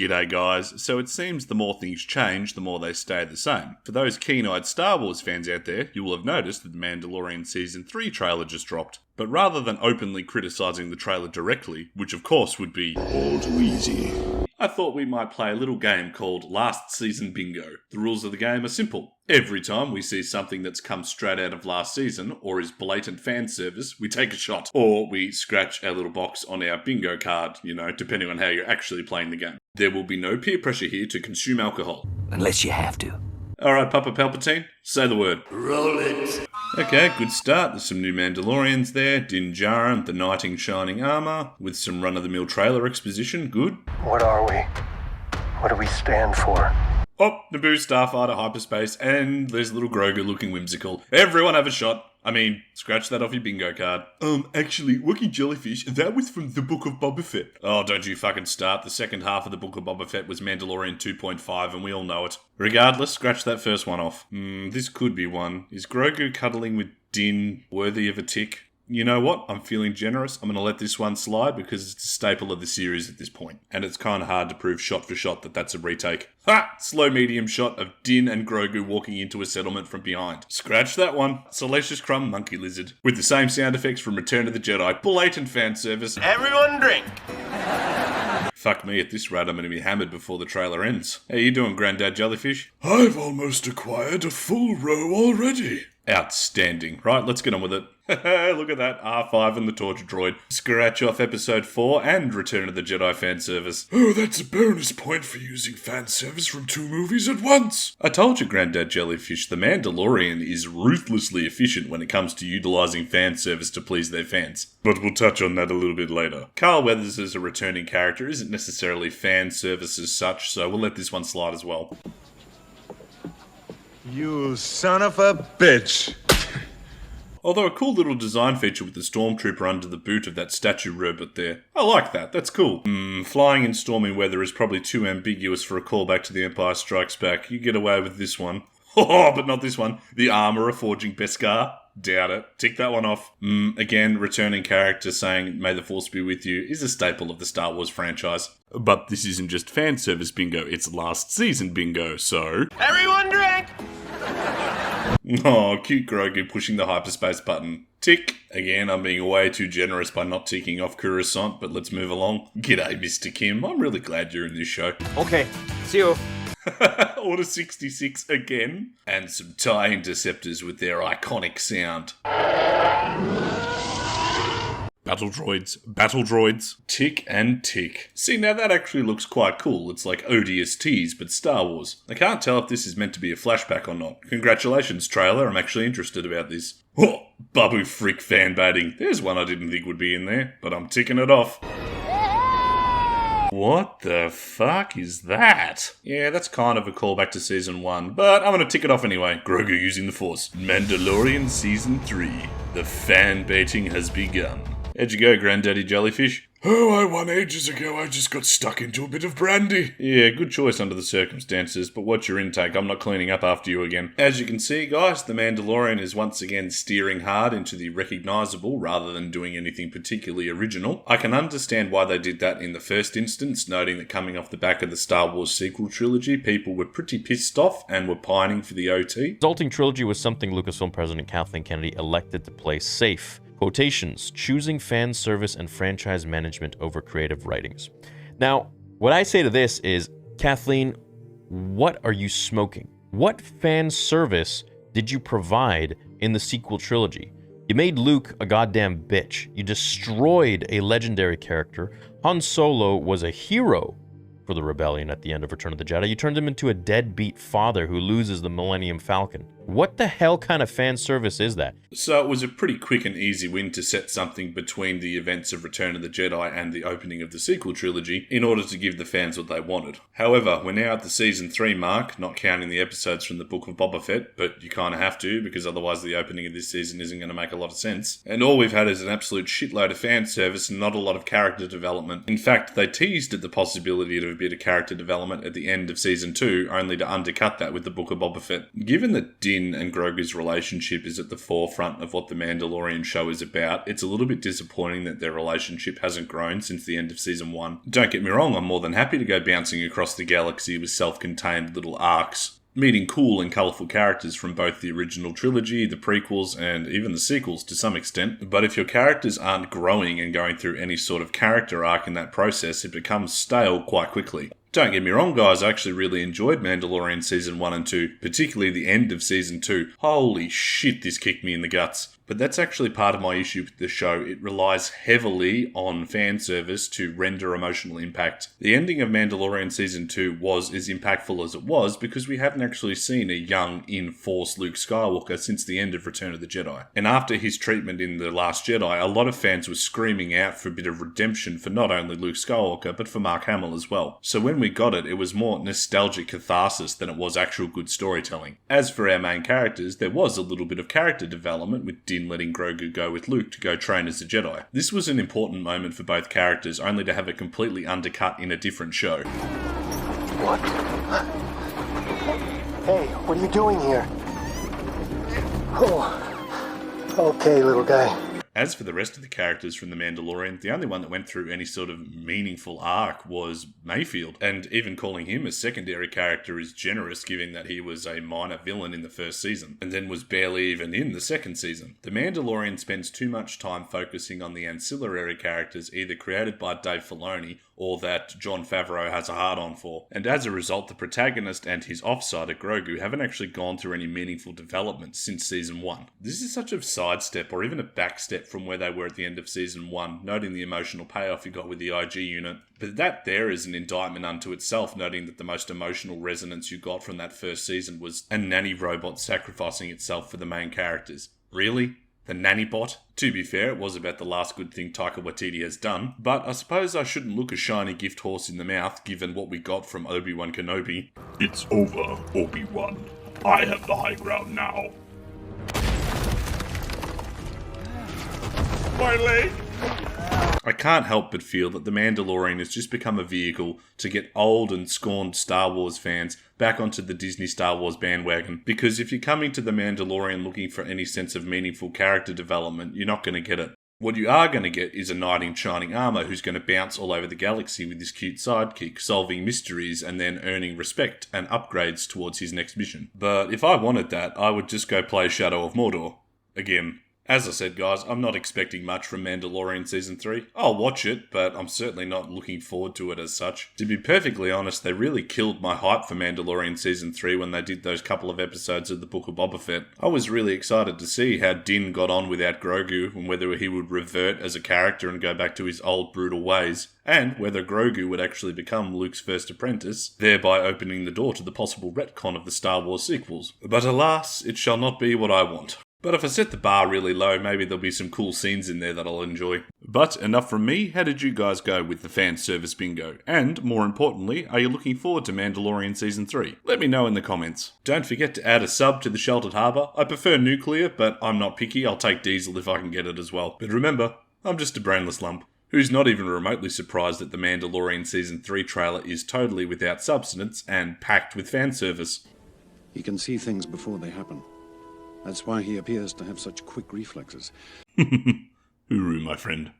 G'day guys. So it seems the more things change, the more they stay the same. For those keen-eyed Star Wars fans out there, you will have noticed that the Mandalorian Season 3 trailer just dropped. But rather than openly criticising the trailer directly, which of course would be all too easy, I thought we might play a little game called Last Season Bingo. The rules of the game are simple. Every time we see something that's come straight out of last season, or is blatant fan service, we take a shot. Or we scratch our little box on our bingo card, depending on how you're actually playing the game. There will be no peer pressure here to consume alcohol. Unless you have to. Alright, Papa Palpatine, say the word. Roll it. Okay, good start. There's some new Mandalorians there. Din Djarin, the knight in shining armour, with some run-of-the-mill trailer exposition. Good. What are we? What do we stand for? Oh, Naboo Starfighter hyperspace, and there's a little Grogu looking whimsical. Everyone have a shot. Scratch that off your bingo card. Actually, Working Jellyfish, that was from the Book of Boba Fett. Oh, don't you fucking start. The second half of the Book of Boba Fett was Mandalorian 2.5, and we all know it. Regardless, scratch that first one off. This could be one. Is Grogu cuddling with Din worthy of a tick? You know what? I'm feeling generous. I'm going to let this one slide because it's a staple of the series at this point. And it's kind of hard to prove shot for shot that that's a retake. Ha! Slow medium shot of Din and Grogu walking into a settlement from behind. Scratch that one. Salacious Crumb Monkey Lizard. With the same sound effects from Return of the Jedi. Blatant fan service. Everyone drink. Fuck me, at this rate I'm going to be hammered before the trailer ends. How you doing, Grandad Jellyfish? I've almost acquired a full row already. Outstanding. Right, let's get on with it. Look at that, R5 and the torture droid. Scratch off episode 4 and Return of the Jedi fan service. Oh, that's a bonus point for using fan service from 2 movies at once. I told you, Grandad Jellyfish, the Mandalorian is ruthlessly efficient when it comes to utilising fan service to please their fans. But we'll touch on that a little bit later. Carl Weathers as a returning character isn't necessarily fan service as such, so we'll let this one slide as well. You son of a bitch. Although a cool little design feature with the Stormtrooper under the boot of that statue robot there. I like that, that's cool. Flying in stormy weather is probably too ambiguous for a callback to The Empire Strikes Back. You get away with this one. Oh, but not this one. The Armourer forging Beskar. Doubt it. Tick that one off. Again, returning character saying, "May the Force be with you," is a staple of the Star Wars franchise. But this isn't just fan service bingo, it's last season bingo, so... Everyone drink. Oh, cute Grogu pushing the hyperspace button. Tick. Again, I'm being way too generous by not ticking off Coruscant, but let's move along. G'day, Mr. Kim. I'm really glad you're in this show. Okay, see you. Order 66 again. And some TIE interceptors with their iconic sound. Battle droids, tick and tick. See, now that actually looks quite cool. It's like ODSTs, but Star Wars. I can't tell if this is meant to be a flashback or not. Congratulations, trailer. I'm actually interested about this. Oh, Babu Frick fan baiting. There's one I didn't think would be in there, but I'm ticking it off. What the fuck is that? Yeah, that's kind of a callback to Season 1, but I'm gonna tick it off anyway. Grogu using the Force. Mandalorian Season 3. The fan baiting has begun. How'd you go, Granddaddy Jellyfish? Oh, I won ages ago. I just got stuck into a bit of brandy. Yeah, good choice under the circumstances, but what's your intake? I'm not cleaning up after you again. As you can see, guys, the Mandalorian is once again steering hard into the recognisable rather than doing anything particularly original. I can understand why they did that in the first instance, noting that coming off the back of the Star Wars sequel trilogy, people were pretty pissed off and were pining for the OT. The resulting trilogy was something Lucasfilm President Kathleen Kennedy elected to play safe. Quotations, choosing fan service and franchise management over creative writings. Now, what I say to this is, Kathleen, what are you smoking? What fan service did you provide in the sequel trilogy? You made Luke a goddamn bitch. You destroyed a legendary character. Han Solo was a hero for the rebellion at the end of Return of the Jedi. You turned him into a deadbeat father who loses the Millennium Falcon. What the hell kind of fan service is that? So it was a pretty quick and easy win to set something between the events of Return of the Jedi and the opening of the sequel trilogy in order to give the fans what they wanted. However, we're now at the Season 3 mark, not counting the episodes from the Book of Boba Fett, but you kind of have to because otherwise the opening of this season isn't going to make a lot of sense. And all we've had is an absolute shitload of fan service and not a lot of character development. In fact, they teased at the possibility of bit of character development at the end of Season 2, only to undercut that with the Book of Boba Fett. Given that Din and Grogu's relationship is at the forefront of what the Mandalorian show is about, it's a little bit disappointing that their relationship hasn't grown since the end of Season 1. Don't get me wrong, I'm more than happy to go bouncing across the galaxy with self-contained little arcs, meeting cool and colourful characters from both the original trilogy, the prequels, and even the sequels to some extent. But if your characters aren't growing and going through any sort of character arc in that process, it becomes stale quite quickly. Don't get me wrong, guys, I actually really enjoyed Mandalorian Season 1 and 2, particularly the end of Season 2. Holy shit, this kicked me in the guts. But that's actually part of my issue with the show. It relies heavily on fan service to render emotional impact. The ending of Mandalorian Season 2 was as impactful as it was because we haven't actually seen a young, in-force Luke Skywalker since the end of Return of the Jedi. And after his treatment in The Last Jedi, a lot of fans were screaming out for a bit of redemption for not only Luke Skywalker, but for Mark Hamill as well. So when we got it, it was more nostalgic catharsis than it was actual good storytelling. As for our main characters, there was a little bit of character development with Din letting Grogu go with Luke to go train as a Jedi. This was an important moment for both characters, only to have it completely undercut in a different show. What? Hey, what are you doing here? Oh, okay, little guy. As for the rest of the characters from The Mandalorian, the only one that went through any sort of meaningful arc was Mayfield, and even calling him a secondary character is generous given that he was a minor villain in the first season, and then was barely even in the second season. The Mandalorian spends too much time focusing on the ancillary characters either created by Dave Filoni or that Jon Favreau has a hard-on for, and as a result, the protagonist and his offsider Grogu haven't actually gone through any meaningful development since Season 1. This is such a sidestep or even a backstep from where they were at the end of Season 1, noting the emotional payoff you got with the IG unit. But that there is an indictment unto itself, noting that the most emotional resonance you got from that first season was a nanny robot sacrificing itself for the main characters. Really? The nanny bot? To be fair, it was about the last good thing Taika Waititi has done, but I suppose I shouldn't look a shiny gift horse in the mouth given what we got from Obi-Wan Kenobi. It's over, Obi-Wan. I have the high ground now. My leg! I can't help but feel that The Mandalorian has just become a vehicle to get old and scorned Star Wars fans back onto the Disney Star Wars bandwagon, because if you're coming to The Mandalorian looking for any sense of meaningful character development, you're not going to get it. What you are going to get is a knight in shining armour who's going to bounce all over the galaxy with his cute sidekick, solving mysteries and then earning respect and upgrades towards his next mission. But if I wanted that, I would just go play Shadow of Mordor. Again. As I said, guys, I'm not expecting much from Mandalorian Season 3. I'll watch it, but I'm certainly not looking forward to it as such. To be perfectly honest, they really killed my hype for Mandalorian Season 3 when they did those couple of episodes of the Book of Boba Fett. I was really excited to see how Din got on without Grogu, and whether he would revert as a character and go back to his old brutal ways, and whether Grogu would actually become Luke's first apprentice, thereby opening the door to the possible retcon of the Star Wars sequels. But alas, it shall not be what I want. But if I set the bar really low, maybe there'll be some cool scenes in there that I'll enjoy. But enough from me, how did you guys go with the fan service bingo? And, more importantly, are you looking forward to Mandalorian Season 3? Let me know in the comments. Don't forget to add a sub to the Sheltered Harbour. I prefer nuclear, but I'm not picky, I'll take diesel if I can get it as well. But remember, I'm just a brainless lump, who's not even remotely surprised that the Mandalorian Season 3 trailer is totally without substance and packed with fan service. He can see things before they happen. That's why he appears to have such quick reflexes. Uru, my friend.